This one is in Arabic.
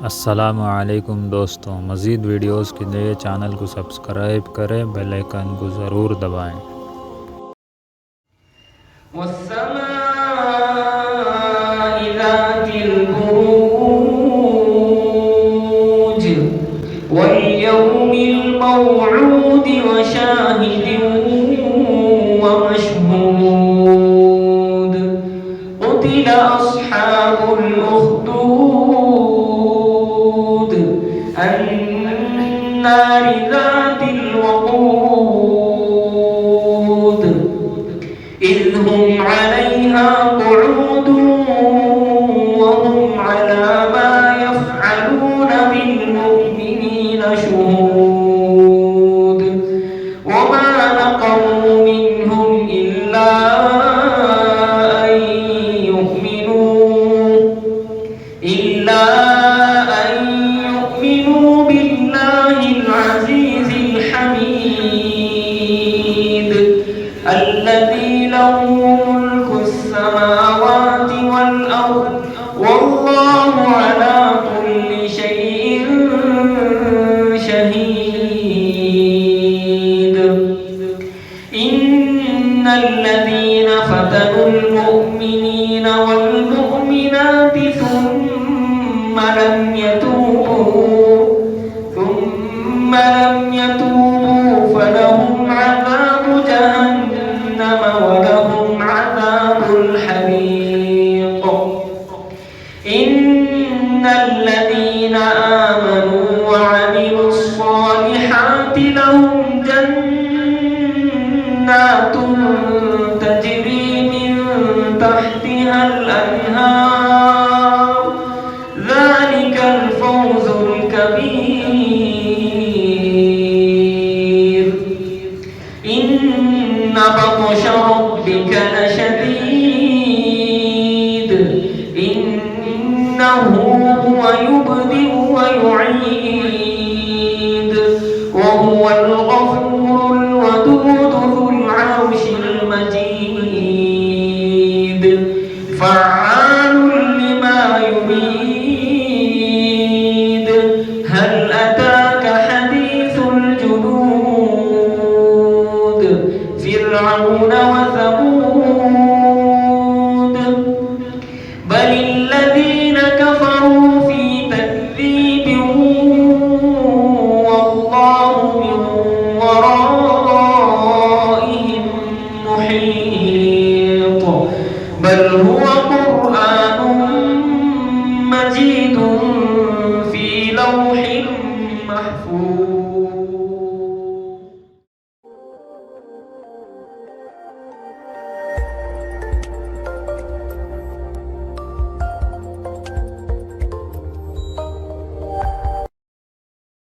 अस्सलामुअलैकुम दोस्तों, मज़ीद वीडियोस के लिए चैनल को सब्सक्राइब करें, बेल आइकन को ज़रूर दबाएं। वस्समाइ ज़ातिल बुरूज वल्यौमिल मौऊद वशाहिदिन वमशहूद क़ुतिल अस्हाबुल उख़्दूद अन्नारि ज़ातिल वक़ूद إذ هم عليها قعود وهم على ما يفعلون بالمؤمنين شهود وما نقموا منهم إلا أن يؤمنوا بالله العزيز الحميد الذي له ملك السماوات والأرض والله على كل شيء شهيد إن الذين فتنوا المؤمنين والمؤمنات ثم لم يتوبوا فلهم عذاب جهنم ولهم عذاب الحريق إن الذين آمنوا وعملوا الصالحات لهم جنات تجري من تحتها الأنهار ذلك الفوز الكبير إن بطش ربك لشديد إنه هو يبدئ ويعيد